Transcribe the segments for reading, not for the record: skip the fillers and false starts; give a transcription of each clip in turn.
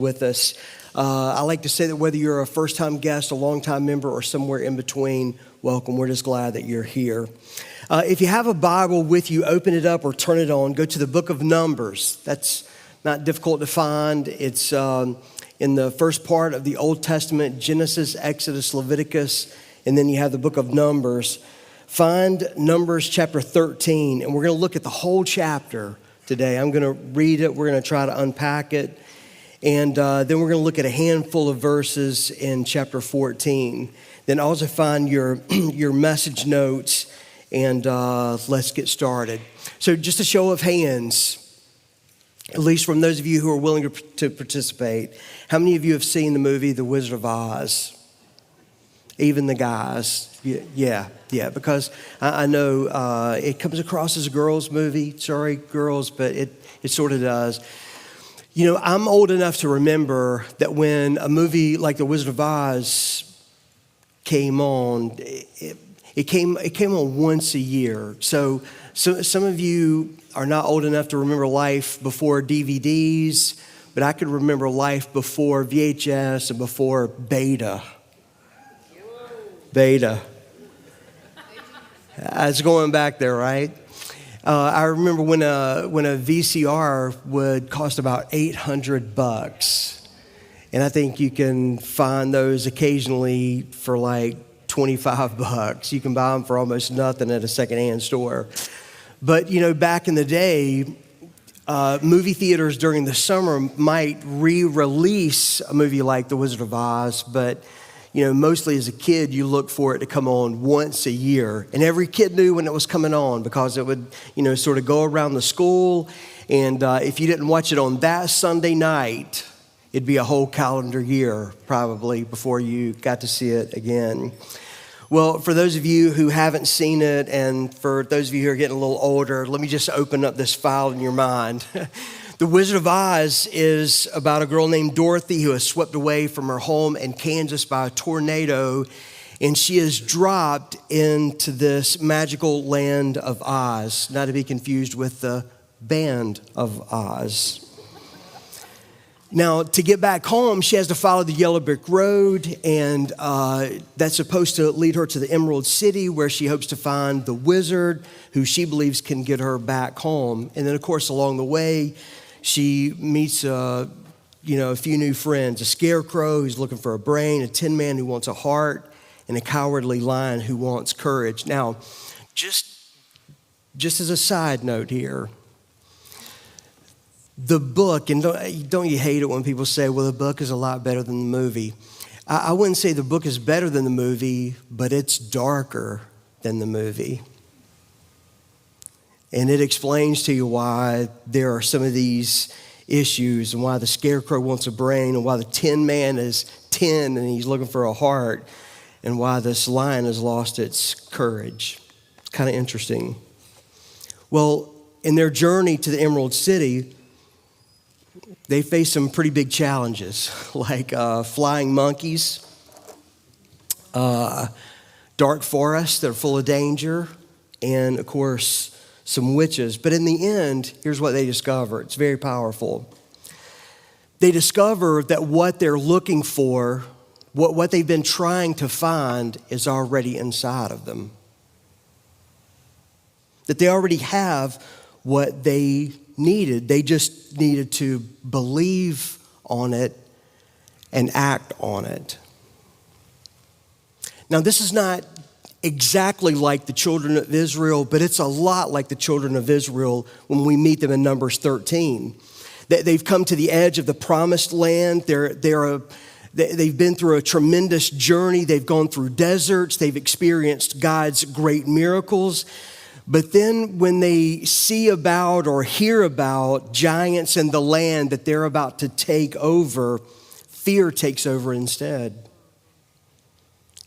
with us. I like to say that whether you're a first-time guest, a long-time member, or somewhere in between, welcome. We're just glad that you're here. If you have a Bible with you, open it up or turn it on. Go to the book of Numbers. That's not difficult to find. It's in the first part of the Old Testament, Genesis, Exodus, Leviticus, and then you have the book of Numbers. Find Numbers chapter 13, and we're going to look at the whole chapter today. I'm going to read it. We're going to try to unpack it. And then we're going to look at a handful of verses in chapter 14. Then also find your message notes, and let's get started. So just a show of hands, at least from those of you who are willing to participate. How many of you have seen the movie The Wizard of Oz? Even the guys. Yeah, because I know it comes across as a girls' movie. Sorry, girls, but it sort of does. You know, I'm old enough to remember that when a movie like The Wizard of Oz came on, it came on once a year. So some of you are not old enough to remember life before DVDs, but I could remember life before VHS and before Beta. It's going back there, right? I remember when a VCR would cost about $800, and I think you can find those occasionally for like $25. You can buy them for almost nothing at a secondhand store. But you know, back in the day, movie theaters during the summer might re-release a movie like The Wizard of Oz, but you know, mostly as a kid, you look for it to come on once a year. And every kid knew when it was coming on because it would, you know, sort of go around the school. And if you didn't watch it on that Sunday night, it'd be a whole calendar year probably before you got to see it again. Well, for those of you who haven't seen it, and for those of you who are getting a little older, let me just open up this file in your mind. The Wizard of Oz is about a girl named Dorothy who is swept away from her home in Kansas by a tornado, and she is dropped into this magical land of Oz, not to be confused with the Band of Oz. Now, to get back home, she has to follow the yellow brick road, and that's supposed to lead her to the Emerald City, where she hopes to find the wizard who she believes can get her back home. And then, of course, along the way, she meets a few new friends, a scarecrow who's looking for a brain, a tin man who wants a heart, and a cowardly lion who wants courage. Now, just as a side note here, the book, and don't you hate it when people say, well, the book is a lot better than the movie? I wouldn't say the book is better than the movie, but it's darker than the movie. And it explains to you why there are some of these issues, and why the scarecrow wants a brain, and why the tin man is tin and he's looking for a heart, and why this lion has lost its courage. It's kind of interesting. Well, in their journey to the Emerald City, they face some pretty big challenges, like flying monkeys, dark forests that are full of danger, and of course, some witches. But in the end, here's what they discover. It's very powerful. They discover that what they're looking for, what they've been trying to find, is already inside of them. That they already have what they needed. They just needed to believe on it and act on it. Now, this is not exactly like the children of Israel, but it's a lot like the children of Israel when we meet them in Numbers 13. They've come to the edge of the promised land. They've been through a tremendous journey. They've gone through deserts. They've experienced God's great miracles. But then when they see about or hear about giants in the land that they're about to take over, fear takes over instead.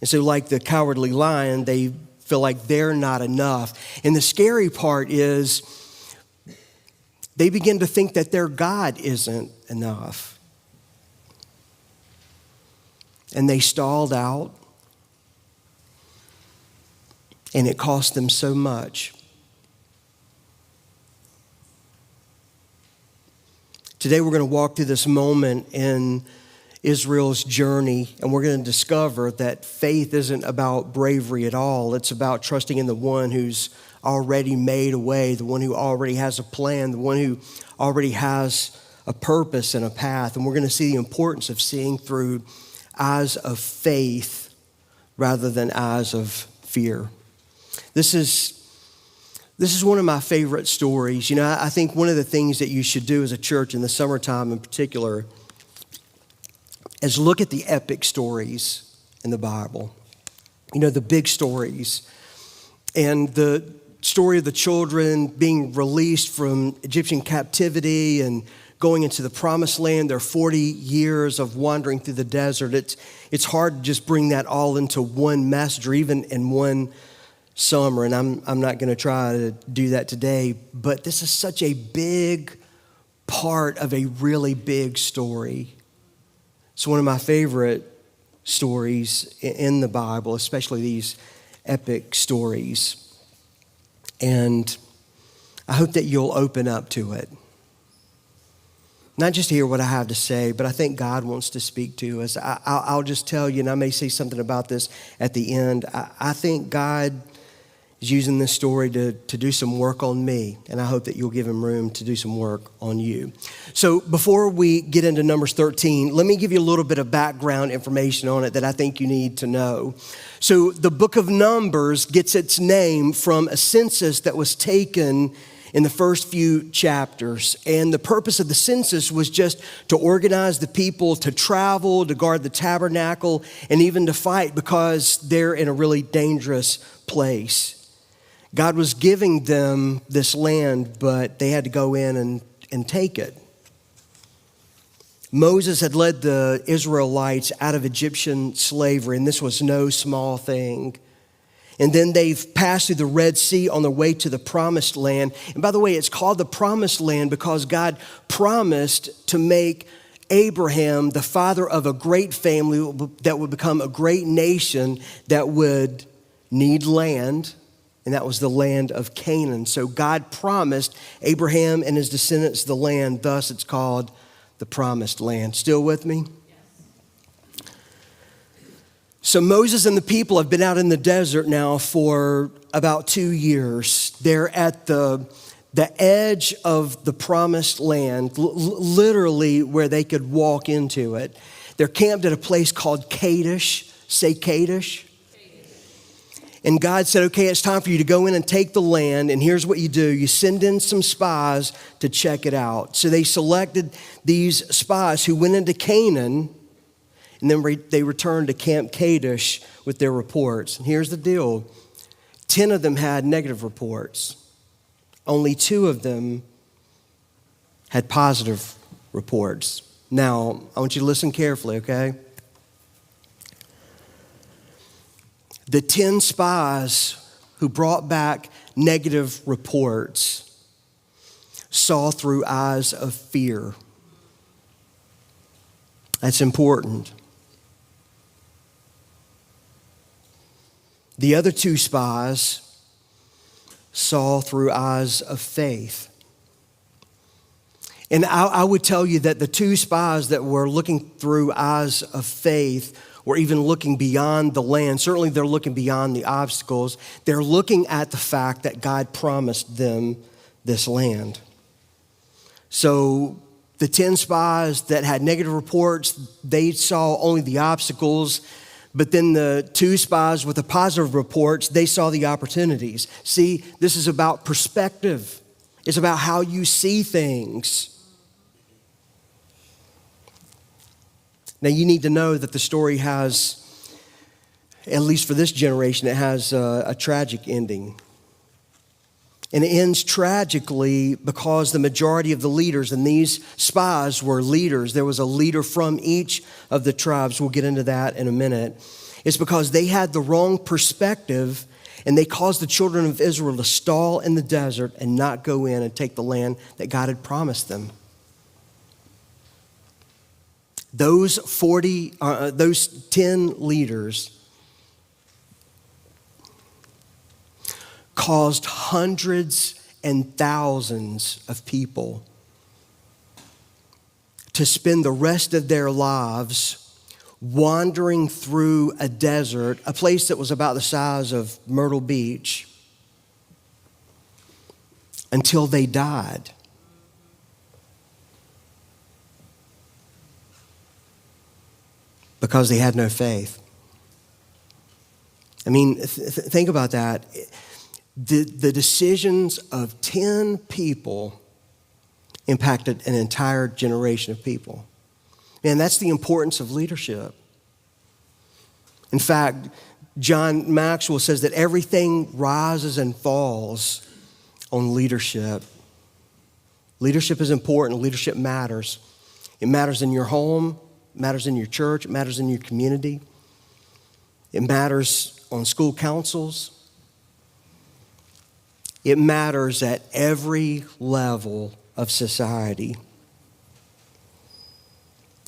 And so like the cowardly lion, they feel like they're not enough. And the scary part is they begin to think that their God isn't enough. And they stalled out. And it cost them so much. Today we're going to walk through this moment in Israel's journey, and we're going to discover that faith isn't about bravery at all. It's about trusting in the one who's already made a way, the one who already has a plan, the one who already has a purpose and a path. And we're going to see the importance of seeing through eyes of faith rather than eyes of fear. This is one of my favorite stories. You know, I think one of the things that you should do as a church in the summertime in particular is look at the epic stories in the Bible. You know, the big stories. And the story of the children being released from Egyptian captivity and going into the promised land, their 40 years of wandering through the desert. It's hard to just bring that all into one message or even in one summer, and I'm not going to try to do that today, but this is such a big part of a really big story. It's one of my favorite stories in the Bible, especially these epic stories. And I hope that you'll open up to it. Not just to hear what I have to say, but I think God wants to speak to us. I'll just tell you, and I may say something about this at the end. I think God is using this story to do some work on me, and I hope that you'll give him room to do some work on you. So before we get into Numbers 13, let me give you a little bit of background information on it that I think you need to know. So the book of Numbers gets its name from a census that was taken in the first few chapters. And the purpose of the census was just to organize the people to travel, to guard the tabernacle, and even to fight because they're in a really dangerous place. God was giving them this land, but they had to go in and take it. Moses had led the Israelites out of Egyptian slavery, and this was no small thing. And then they've passed through the Red Sea on their way to the Promised Land. And by the way, it's called the Promised Land because God promised to make Abraham the father of a great family that would become a great nation that would need land, and that was the land of Canaan. So God promised Abraham and his descendants the land, thus it's called the Promised Land. Still with me? So Moses and the people have been out in the desert now for about 2 years. They're at the edge of the Promised Land, literally where they could walk into it. They're camped at a place called Kadesh. Say Kadesh. And God said, okay, it's time for you to go in and take the land. And here's what you do. You send in some spies to check it out. So they selected these spies who went into Canaan. And then they returned to Camp Kadesh with their reports. And here's the deal. 10 of them had negative reports. Only 2 of them had positive reports. Now, I want you to listen carefully, okay? The 10 spies who brought back negative reports saw through eyes of fear. That's important. The other 2 spies saw through eyes of faith. And I would tell you that the 2 spies that were looking through eyes of faith were even looking beyond the land. Certainly they're looking beyond the obstacles. They're looking at the fact that God promised them this land. So the 10 spies that had negative reports, they saw only the obstacles. But then the 2 spies with the positive reports, they saw the opportunities. See, this is about perspective. It's about how you see things. Now, you need to know that the story has, at least for this generation, it has a tragic ending. And it ends tragically because the majority of the leaders, and these spies were leaders. There was a leader from each of the tribes. We'll get into that in a minute. It's because they had the wrong perspective, and they caused the children of Israel to stall in the desert and not go in and take the land that God had promised them. Those 10 leaders caused hundreds and thousands of people to spend the rest of their lives wandering through a desert, a place that was about the size of Myrtle Beach, until they died. Because they had no faith. I mean, think about that. The decisions of 10 people impacted an entire generation of people. And that's the importance of leadership. In fact, John Maxwell says that everything rises and falls on leadership. Leadership is important. Leadership matters. It matters in your home. It matters in your church. It matters in your community. It matters on school councils. It matters at every level of society.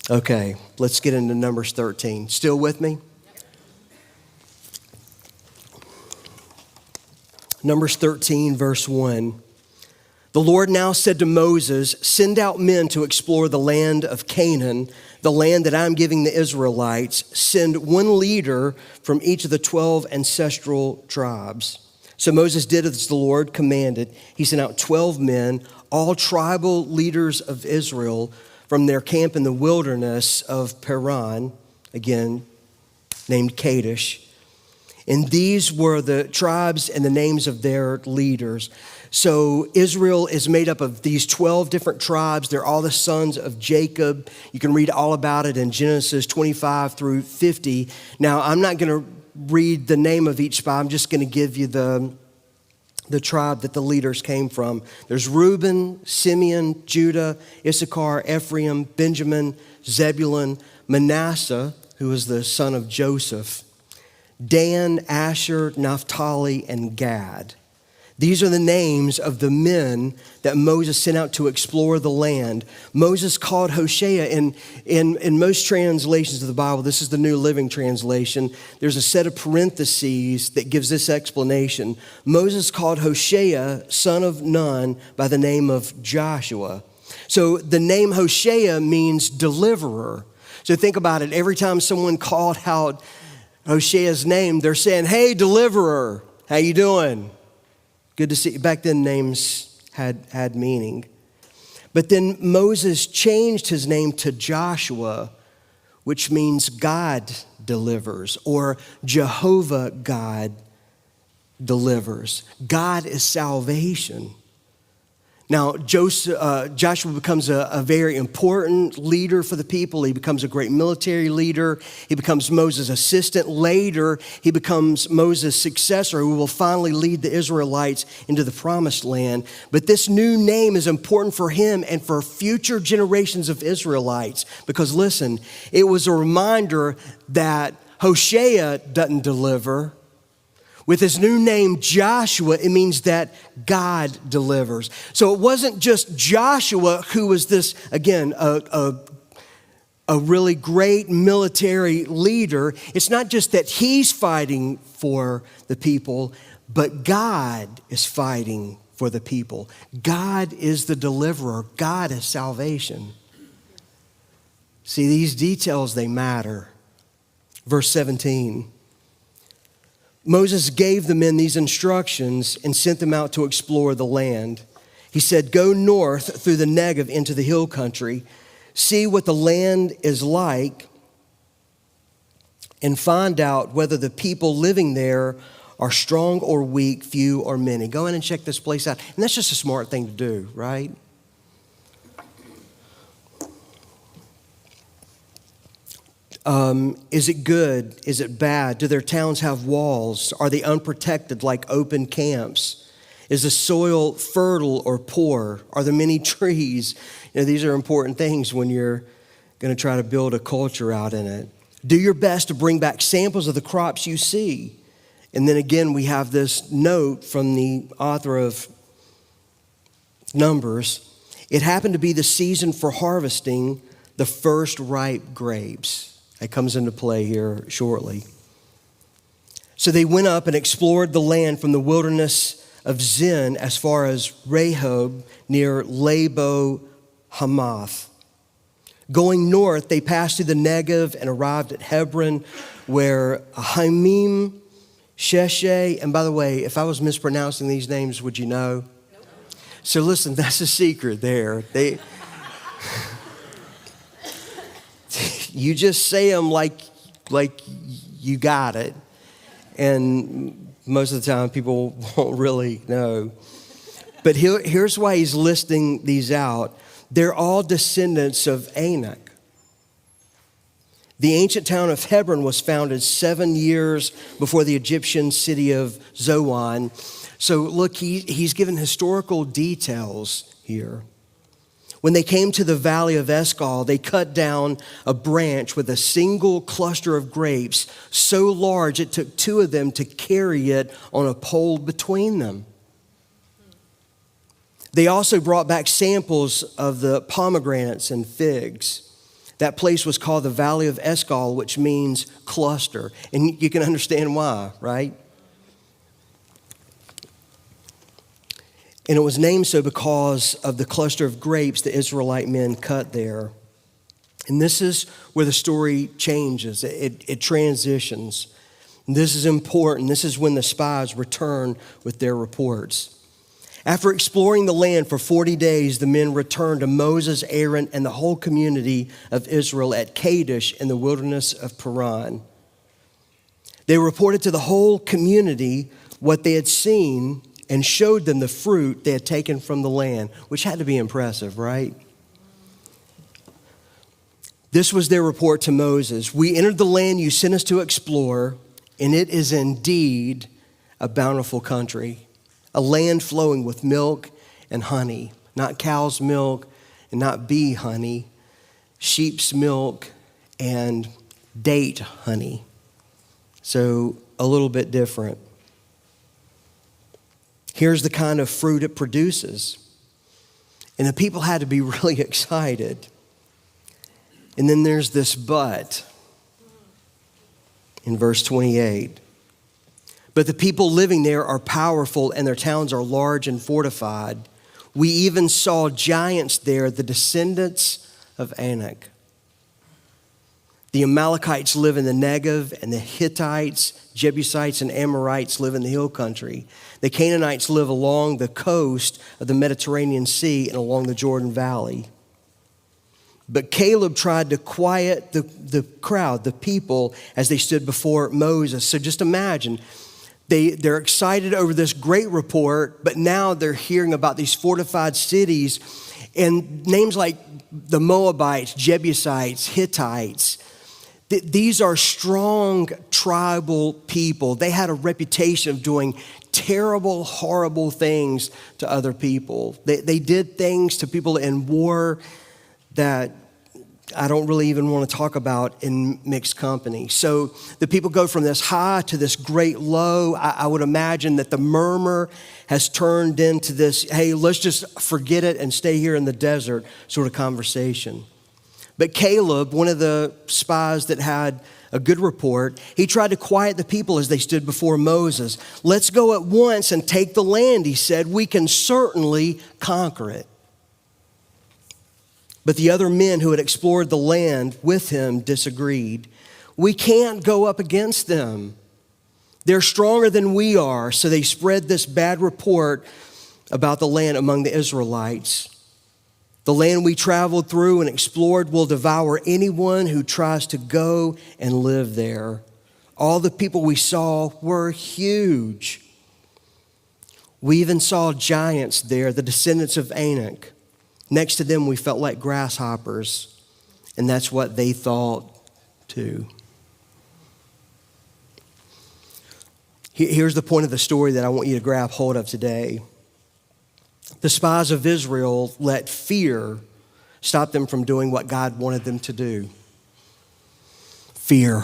Okay, let's get into Numbers 13. Still with me? Numbers 13, verse 1. The Lord now said to Moses, "Send out men to explore the land of Canaan, the land that I'm giving the Israelites. Send one leader from each of the 12 ancestral tribes." So Moses did as the Lord commanded. He sent out 12 men, all tribal leaders of Israel, from their camp in the wilderness of Paran, again named Kadesh. And these were the tribes and the names of their leaders. So Israel is made up of these 12 different tribes. They're all the sons of Jacob. You can read all about it in Genesis 25 through 50. Now, I'm not going to read the name of each tribe. I'm just going to give you the tribe that the leaders came from. There's Reuben, Simeon, Judah, Issachar, Ephraim, Benjamin, Zebulun, Manasseh, who was the son of Joseph, Dan, Asher, Naphtali, and Gad. These are the names of the men that Moses sent out to explore the land. Moses called Hoshea, in most translations of the Bible, this is the New Living Translation, there's a set of parentheses that gives this explanation. Moses called Hoshea, son of Nun, by the name of Joshua. So the name Hoshea means deliverer. So think about it. Every time someone called out Hoshea's name, they're saying, "Hey, deliverer, how you doing? Good to see you." Back then, names had meaning. But then Moses changed his name to Joshua, which means God delivers, or Jehovah God delivers. God is salvation. Now, Joshua becomes a very important leader for the people. He becomes a great military leader. He becomes Moses' assistant. Later, he becomes Moses' successor, who will finally lead the Israelites into the promised land. But this new name is important for him and for future generations of Israelites. Because listen, it was a reminder that Hoshea doesn't deliver. With his new name, Joshua, it means that God delivers. So it wasn't just Joshua who was this, again, a really great military leader. It's not just that he's fighting for the people, but God is fighting for the people. God is the deliverer. God is salvation. See, these details, they matter. Verse 17. Moses gave the men these instructions and sent them out to explore the land. He said, "Go north through the Negev into the hill country, see what the land is like, and find out whether the people living there are strong or weak, few or many." Go in and check this place out. And that's just a smart thing to do, right? Is it good? Is it bad? Do their towns have walls? Are they unprotected like open camps? Is the soil fertile or poor? Are there many trees? You know, these are important things when you're going to try to build a culture out in it. Do your best to bring back samples of the crops you see. And then again, we have this note from the author of Numbers. It happened to be the season for harvesting the first ripe grapes. It comes into play here shortly. So they went up and explored the land from the wilderness of Zin as far as Rehob near Labo Hamath. Going north, they passed through the Negev and arrived at Hebron, where Hamim, Sheshai, and by the way, if I was mispronouncing these names, would you know? Nope. So listen, that's a secret there. You just say them like you got it. And most of the time, people won't really know. But here's why he's listing these out. They're all descendants of Anak. The ancient town of Hebron was founded 7 years before the Egyptian city of Zoan. So look, he's given historical details here. When they came to the valley of Eshcol, they cut down a branch with a single cluster of grapes, so large it took 2 of them to carry it on a pole between them. They also brought back samples of the pomegranates and figs. That place was called the Valley of Eshcol, which means cluster. And you can understand why, right? And it was named so because of the cluster of grapes the Israelite men cut there. And this is where the story changes. It transitions. And this is important. This is when the spies return with their reports. After exploring the land for 40 days, the men returned to Moses, Aaron, and the whole community of Israel at Kadesh in the wilderness of Paran. They reported to the whole community what they had seen and showed them the fruit they had taken from the land, which had to be impressive, right? This was their report to Moses. We entered the land you sent us to explore, and it is indeed a bountiful country. A land flowing with milk and honey, not cow's milk and not bee honey, sheep's milk and date honey. So a little bit different. Here's the kind of fruit it produces. And the people had to be really excited. And then there's this but in verse 28. But the people living there are powerful and their towns are large and fortified. We even saw giants there, the descendants of Anak. The Amalekites live in the Negev, and the Hittites, Jebusites, and Amorites live in the hill country. The Canaanites live along the coast of the Mediterranean Sea and along the Jordan Valley. But Caleb tried to quiet the crowd, the people, as they stood before Moses. So just imagine, they're excited over this great report, but now they're hearing about these fortified cities and names like the Moabites, Jebusites, Hittites. These are strong tribal people. They had a reputation of doing terrible, horrible things to other people. They did things to people in war that I don't really even want to talk about in mixed company. So the people go from this high to this great low. I would imagine that the murmur has turned into this, hey, let's just forget it and stay here in the desert sort of conversation. But Caleb, one of the spies that had a good report, he tried to quiet the people as they stood before Moses. Let's go at once and take the land, he said. We can certainly conquer it. But the other men who had explored the land with him disagreed. We can't go up against them. They're stronger than we are. So they spread this bad report about the land among the Israelites. The land we traveled through and explored will devour anyone who tries to go and live there. All the people we saw were huge. We even saw giants there, the descendants of Anak. Next to them, we felt like grasshoppers, and that's what they thought too. Here's the point of the story that I want you to grab hold of today. The spies of Israel let fear stop them from doing what God wanted them to do. Fear.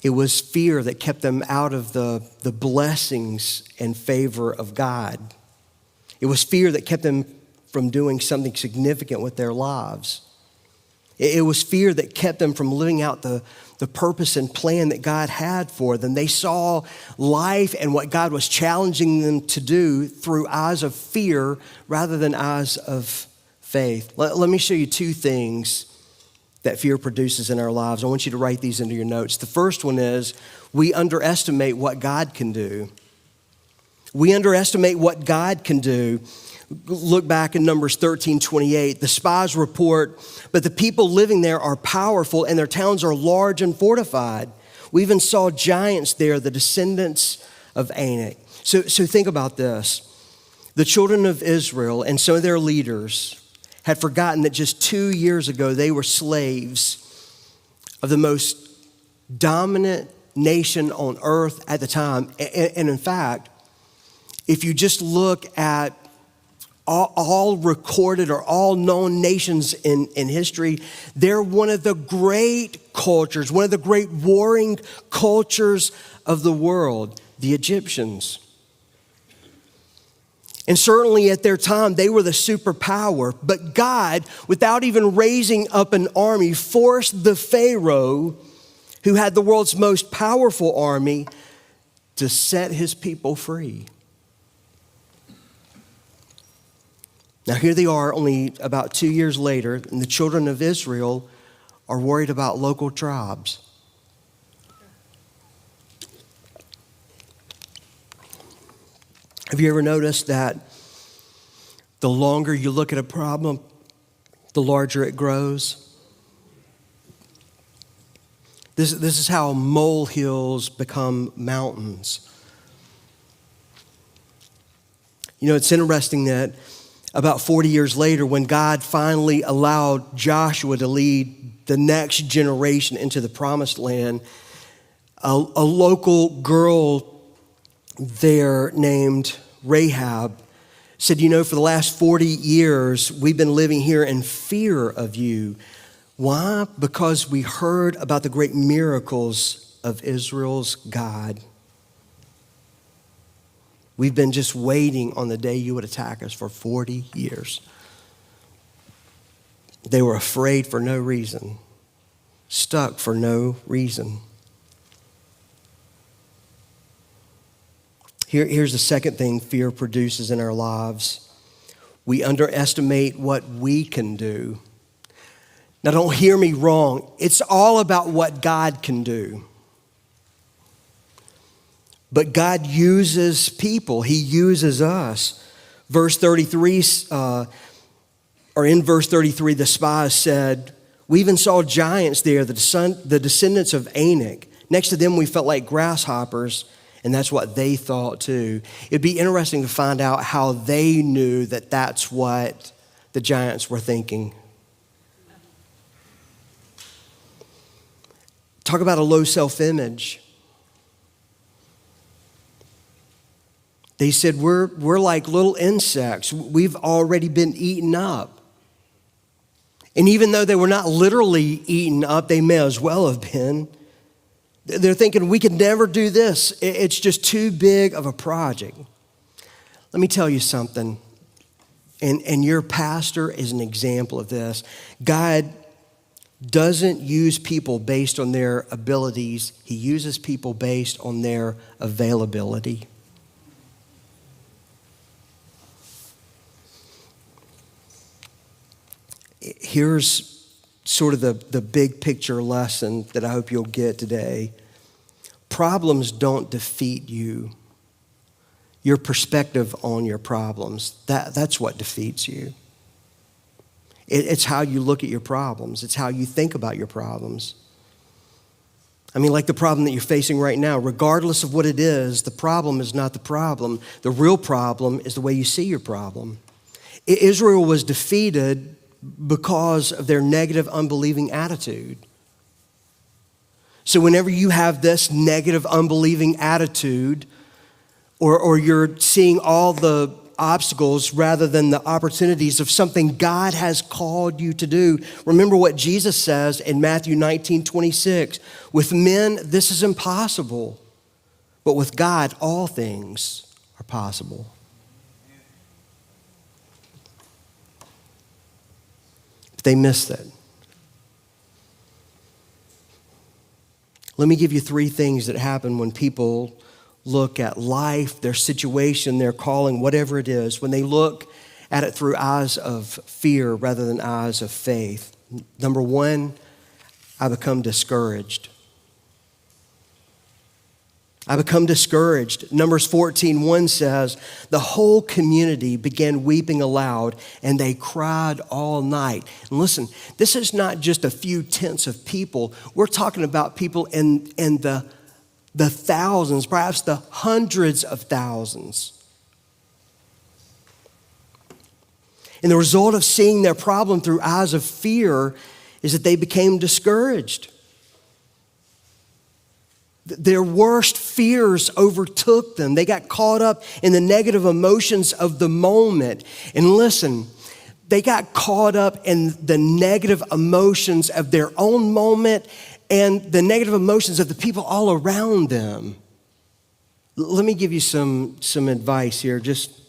It was fear that kept them out of the blessings and favor of God. It was fear that kept them from doing something significant with their lives. It was fear that kept them from living out the purpose and plan that God had for them. They saw life and what God was challenging them to do through eyes of fear rather than eyes of faith. Let me show you two things that fear produces in our lives. I want you to write these into your notes. The first one is we underestimate what God can do. We underestimate what God can do. Look back in Numbers 13:28. The spies report, but the people living there are powerful and their towns are large and fortified. We even saw giants there, the descendants of Anak. So think about this. The children of Israel and some of their leaders had forgotten that just 2 years ago they were slaves of the most dominant nation on earth at the time. And in fact, if you just look at all recorded or all known nations in history, they're one of the great cultures, one of the great warring cultures of the world, the Egyptians. And certainly at their time, they were the superpower. But God, without even raising up an army, forced the Pharaoh, who had the world's most powerful army, to set his people free. Now here they are only about 2 years later, and the children of Israel are worried about local tribes. Have you ever noticed that the longer you look at a problem, the larger it grows? This is how molehills become mountains. You know, it's interesting that about 40 years later, when God finally allowed Joshua to lead the next generation into the promised land, a local girl there named Rahab said, you know, for the last 40 years, we've been living here in fear of you. Why? Because we heard about the great miracles of Israel's God. We've been just waiting on the day you would attack us for 40 years. They were afraid for no reason, stuck for no reason. Here's the second thing fear produces in our lives. We underestimate what we can do. Now, don't hear me wrong. It's all about what God can do. But God uses people. He uses us. Verse 33, in verse 33, the spies said, we even saw giants there, the descendants of Anak. Next to them, we felt like grasshoppers. And that's what they thought too. It'd be interesting to find out how they knew that that's what the giants were thinking. Talk about a low self-image. They said, we're like little insects. We've already been eaten up. And even though they were not literally eaten up, they may as well have been. They're thinking, we can never do this. It's just too big of a project. Let me tell you something, and your pastor is an example of this. God doesn't use people based on their abilities. He uses people based on their availability. Here's sort of the big picture lesson that I hope you'll get today. Problems don't defeat you. Your perspective on your problems, that's what defeats you. It's how you look at your problems. It's how you think about your problems. I mean, like the problem that you're facing right now, regardless of what it is, the problem is not the problem. The real problem is the way you see your problem. Israel was defeated because of their negative, unbelieving attitude. So whenever you have this negative, unbelieving attitude, or you're seeing all the obstacles rather than the opportunities of something God has called you to do, remember what Jesus says in Matthew 19:26. With men, this is impossible, but with God, all things are possible. But they missed it. Let me give you 3 things that happen when people look at life, their situation, their calling, whatever it is, when they look at it through eyes of fear rather than eyes of faith. Number 1, I become discouraged. I become discouraged. Numbers 14:1 says, the whole community began weeping aloud, and they cried all night. And listen, this is not just a few tens of people. We're talking about people in the thousands, perhaps the hundreds of thousands. And the result of seeing their problem through eyes of fear is that they became discouraged. Their worst fears overtook them. They got caught up in the negative emotions of the moment. And listen, they got caught up in the negative emotions of their own moment and the negative emotions of the people all around them. Let me give you some advice here, just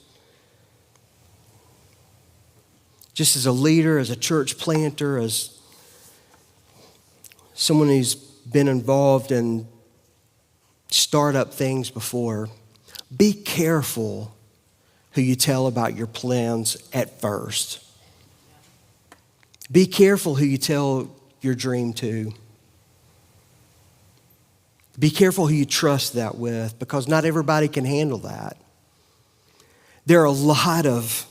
as a leader, as a church planter, as someone who's been involved in startup things before. Be careful who you tell about your plans at first. Be careful who you tell your dream to. Be careful who you trust that with, because not everybody can handle that. There are a lot of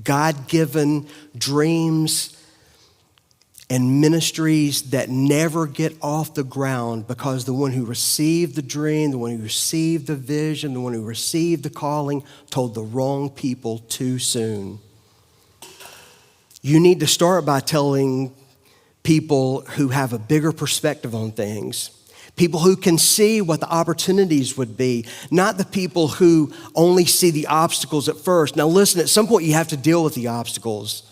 God-given dreams and ministries that never get off the ground because the one who received the dream, the one who received the vision, the one who received the calling told the wrong people too soon. You need to start by telling people who have a bigger perspective on things, people who can see what the opportunities would be, not the people who only see the obstacles at first. Now listen, at some point you have to deal with the obstacles.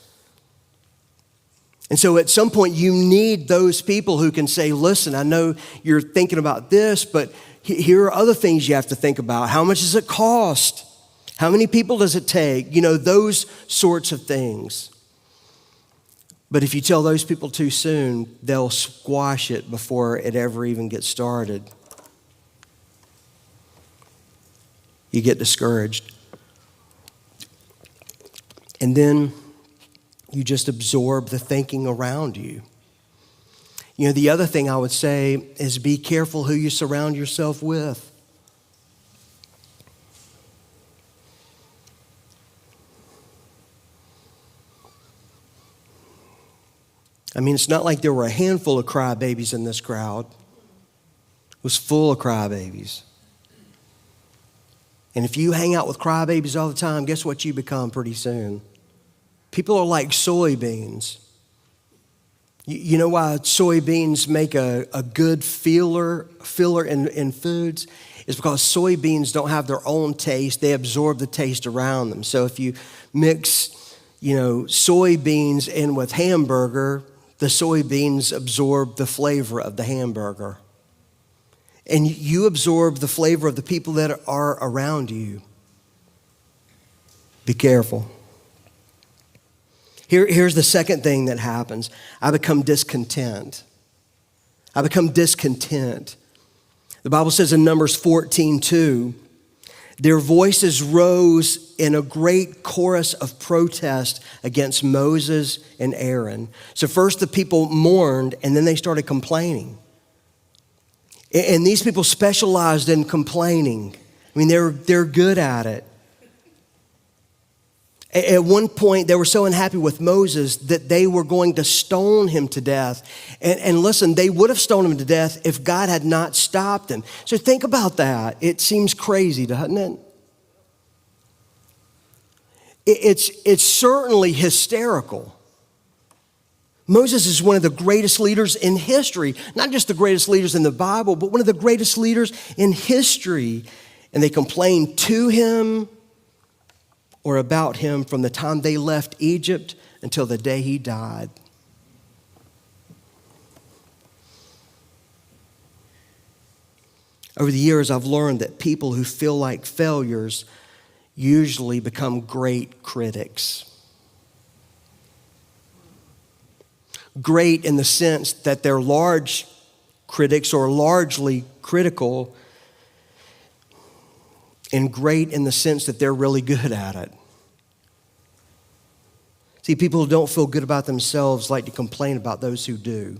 And so at some point you need those people who can say, listen, I know you're thinking about this, but here are other things you have to think about. How much does it cost? How many people does it take? You know, those sorts of things. But if you tell those people too soon, they'll squash it before it ever even gets started. You get discouraged. And then you just absorb the thinking around you. You know, the other thing I would say is be careful who you surround yourself with. I mean, it's not like there were a handful of crybabies in this crowd. It was full of crybabies. And if you hang out with crybabies all the time, guess what you become pretty soon? People are like soybeans. You know why soybeans make a good filler in foods? It's because soybeans don't have their own taste. They absorb the taste around them. So if you mix, soybeans in with hamburger, the soybeans absorb the flavor of the hamburger. And you absorb the flavor of the people that are around you. Be careful. Here's the second thing that happens. I become discontent. I become discontent. The Bible says in Numbers 14:2, their voices rose in a great chorus of protest against Moses and Aaron. So first the people mourned, and then they started complaining. And these people specialized in complaining. I mean, they're good at it. At one point, they were so unhappy with Moses that they were going to stone him to death. And listen, they would have stoned him to death if God had not stopped him. So think about that. It seems crazy, doesn't it? It's certainly hysterical. Moses is one of the greatest leaders in history, not just the greatest leaders in the Bible, but one of the greatest leaders in history. And they complained to him or about him from the time they left Egypt until the day he died. Over the years, I've learned that people who feel like failures usually become great critics. Great in the sense that they're large critics or largely critical, and great in the sense that they're really good at it. See, people who don't feel good about themselves like to complain about those who do.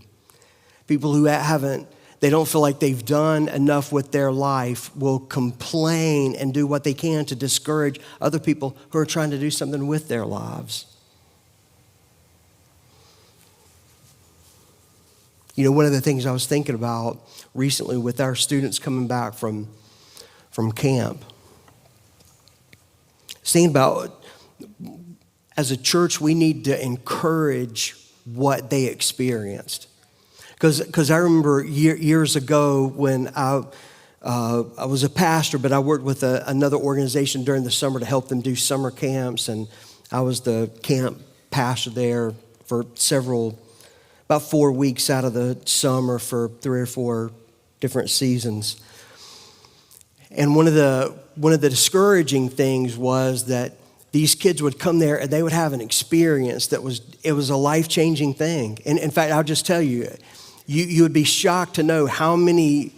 People who they don't feel like they've done enough with their life will complain and do what they can to discourage other people who are trying to do something with their lives. You know, one of the things I was thinking about recently with our students coming back from camp, thinking about, as a church, we need to encourage what they experienced. Because I remember years ago when I was a pastor, but I worked with another organization during the summer to help them do summer camps, and I was the camp pastor there for about 4 weeks out of the summer for 3 or 4 different seasons. And one of the discouraging things was that these kids would come there and they would have an experience that was a life-changing thing. And in fact, I'll just tell you, you would be shocked to know how many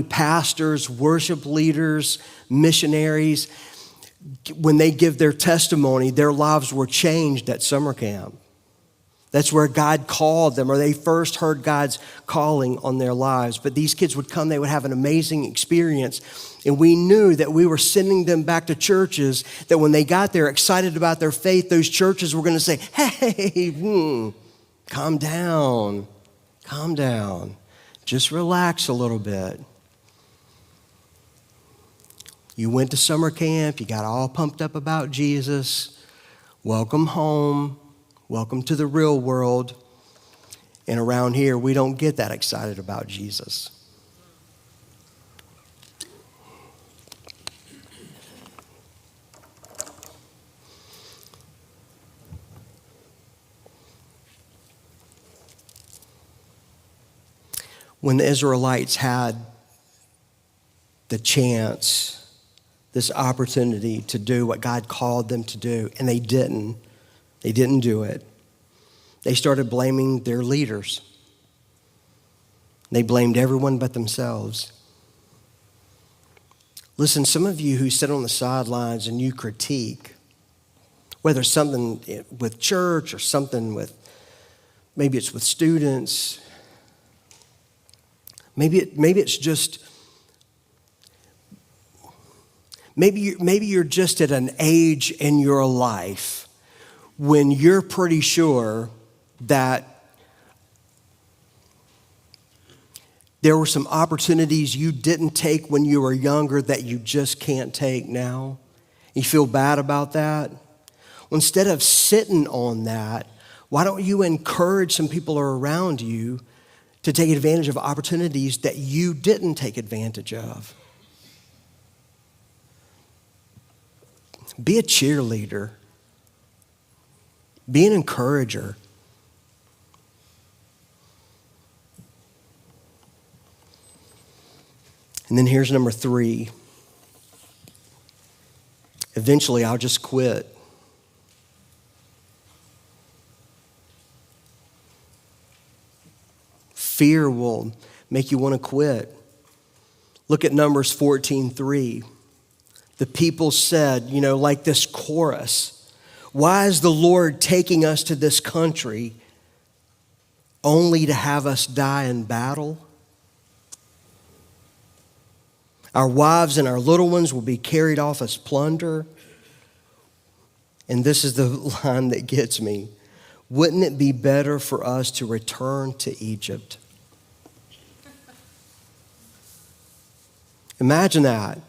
pastors, worship leaders, missionaries, when they give their testimony, their lives were changed at summer camp. That's where God called them, or they first heard God's calling on their lives. But these kids would come, they would have an amazing experience. And we knew that we were sending them back to churches that when they got there excited about their faith, those churches were going to say, hey, calm down, just relax a little bit. You went to summer camp, you got all pumped up about Jesus, welcome home. Welcome to the real world. And around here, we don't get that excited about Jesus. When the Israelites had the chance, this opportunity to do what God called them to do, and they didn't do it, they started blaming their leaders. They blamed everyone but themselves. Listen, some of you who sit on the sidelines and you critique, whether it's something with church or something maybe it's with students, maybe you're just at an age in your life when you're pretty sure that there were some opportunities you didn't take when you were younger that you just can't take now. You feel bad about that? Well, instead of sitting on that, why don't you encourage some people around you to take advantage of opportunities that you didn't take advantage of? Be a cheerleader. Be an encourager. And then here's number 3. Eventually, I'll just quit. Fear will make you want to quit. Look at Numbers 14:3. The people said, like this chorus, "Why is the Lord taking us to this country only to have us die in battle? Our wives and our little ones will be carried off as plunder." And this is the line that gets me. "Wouldn't it be better for us to return to Egypt?" Imagine that.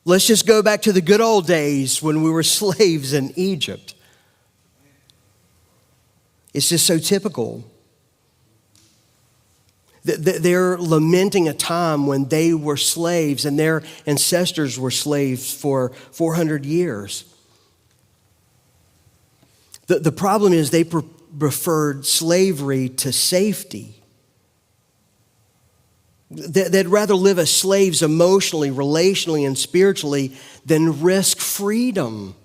Let's just go back to the good old days when we were slaves in Egypt. It's just so typical. They're lamenting a time when they were slaves and their ancestors were slaves for 400 years. The problem is they preferred slavery to safety. They'd rather live as slaves emotionally, relationally, and spiritually than risk freedom.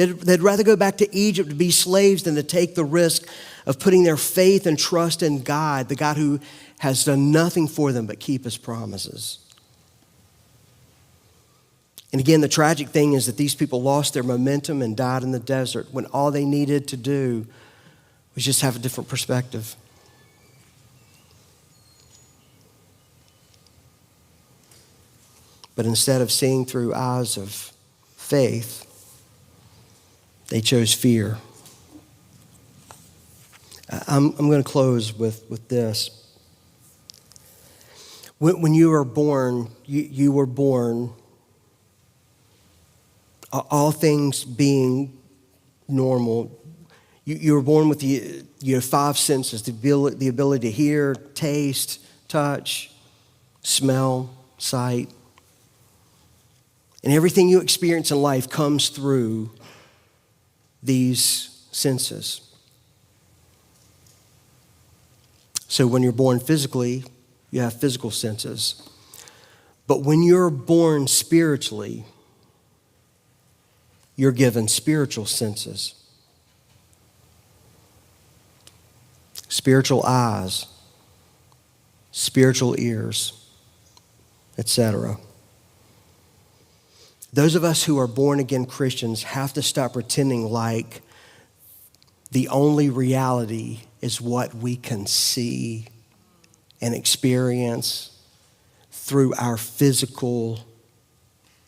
They'd rather go back to Egypt to be slaves than to take the risk of putting their faith and trust in God, the God who has done nothing for them but keep his promises. And again, the tragic thing is that these people lost their momentum and died in the desert when all they needed to do was just have a different perspective. But instead of seeing through eyes of faith, they chose fear. I'm going to close with this. When you were born, you were born, all things being normal. You were born with your five senses, the ability to hear, taste, touch, smell, sight. And everything you experience in life comes through these senses. So when you're born physically, you have physical senses. But when you're born spiritually, you're given spiritual senses. Spiritual eyes, spiritual ears, etc. Those of us who are born-again Christians have to stop pretending like the only reality is what we can see and experience through our physical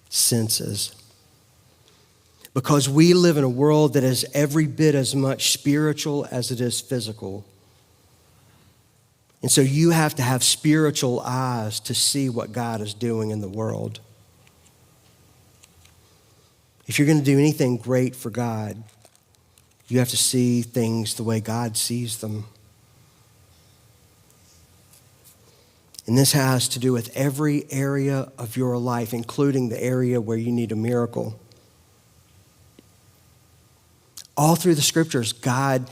senses. Because we live in a world that is every bit as much spiritual as it is physical. And so you have to have spiritual eyes to see what God is doing in the world. If you're going to do anything great for God, you have to see things the way God sees them. And this has to do with every area of your life, including the area where you need a miracle. All through the scriptures, God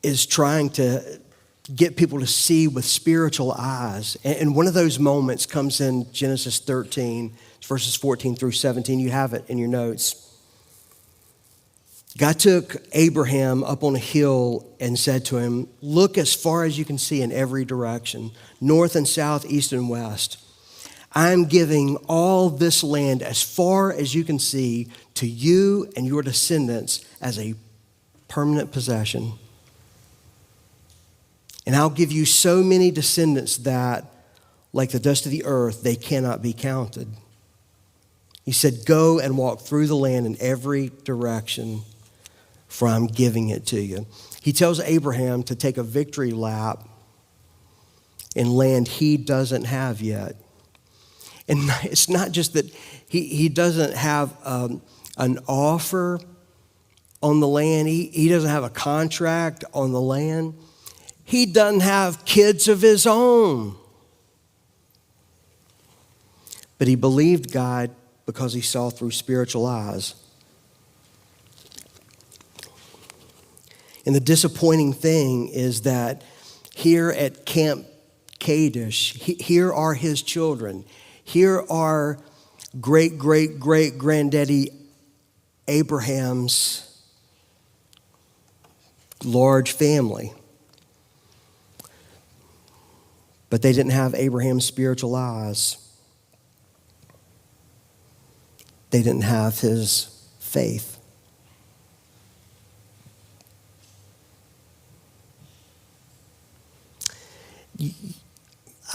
is trying to get people to see with spiritual eyes. And one of those moments comes in Genesis 13, verses 14 through 17. You have it in your notes. God took Abraham up on a hill and said to him, "Look as far as you can see in every direction, north and south, east and west. I'm giving all this land as far as you can see to you and your descendants as a permanent possession. And I'll give you so many descendants that, like the dust of the earth, they cannot be counted." He said, "Go and walk through the land in every direction, for I'm giving it to you." He tells Abraham to take a victory lap in land he doesn't have yet. And it's not just that he doesn't have an offer on the land. He doesn't have a contract on the land. He doesn't have kids of his own. But he believed God because he saw through spiritual eyes. And the disappointing thing is that here at Camp Kadesh, here are his children. Here are great-great-great-granddaddy Abraham's large family. But they didn't have Abraham's spiritual eyes. They didn't have his faith.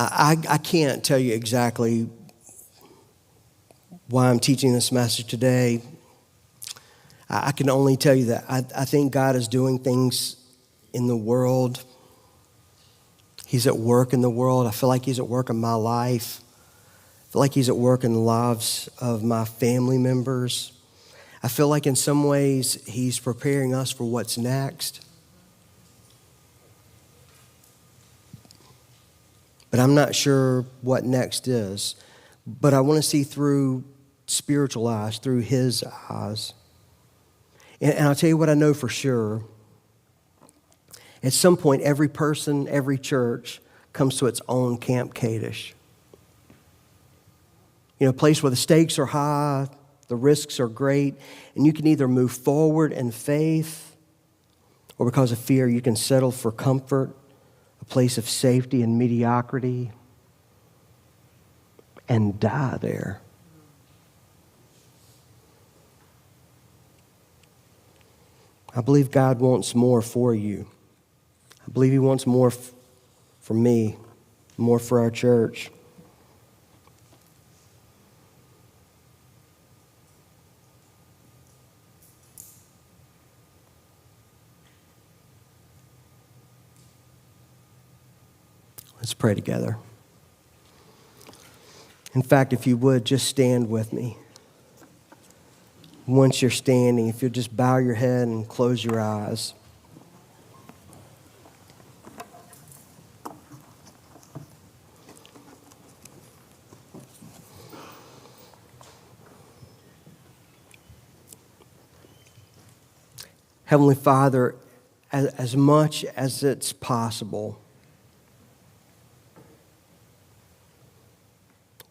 I can't tell you exactly why I'm teaching this message today. I can only tell you that I think God is doing things in the world. He's at work in the world. I feel like he's at work in my life. I feel like he's at work in the lives of my family members. I feel like in some ways he's preparing us for what's next. But I'm not sure what next is. But I want to see through spiritual eyes, through his eyes. And I'll tell you what I know for sure. At some point, every person, every church comes to its own Camp Kadesh. You know, a place where the stakes are high, The risks are great, and you can either move forward in faith, or because of fear, you can settle for comfort, a place of safety and mediocrity, and die there. I believe God wants more for you. I believe He wants more for me, more for our church. Let's pray together. In fact, if you would, just stand with me. Once you're standing, if you'll just bow your head and close your eyes. Heavenly Father, as much as it's possible,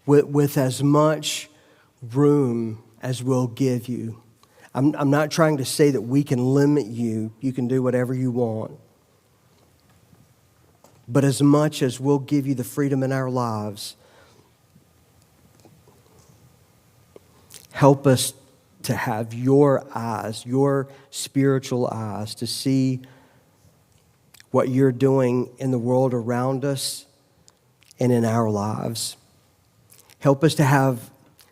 with as much room as we'll give you. I'm not trying to say that we can limit you. You can do whatever you want. But as much as we'll give you the freedom in our lives, help us to have your eyes, your spiritual eyes, to see what you're doing in the world around us and in our lives. Help us to have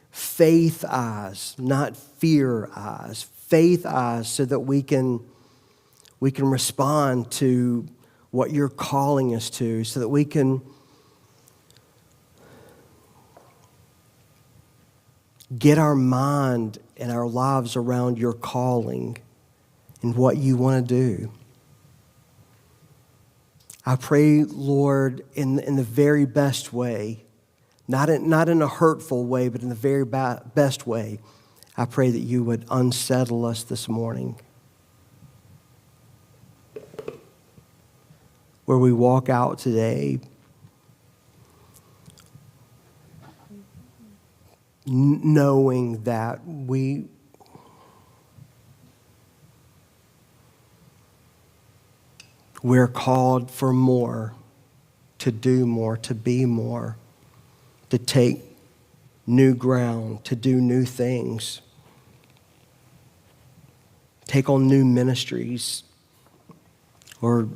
faith eyes, not fear eyes. Faith eyes so that we can respond to what you're calling us to, so that we can get our mind and our lives around your calling and what you want to do. I pray, Lord, in the very best way, not in a hurtful way, but in the very best way, I pray that you would unsettle us this morning. Where we walk out today, knowing that we're called for more, to do more, to be more, to take new ground, to do new things, take on new ministries, or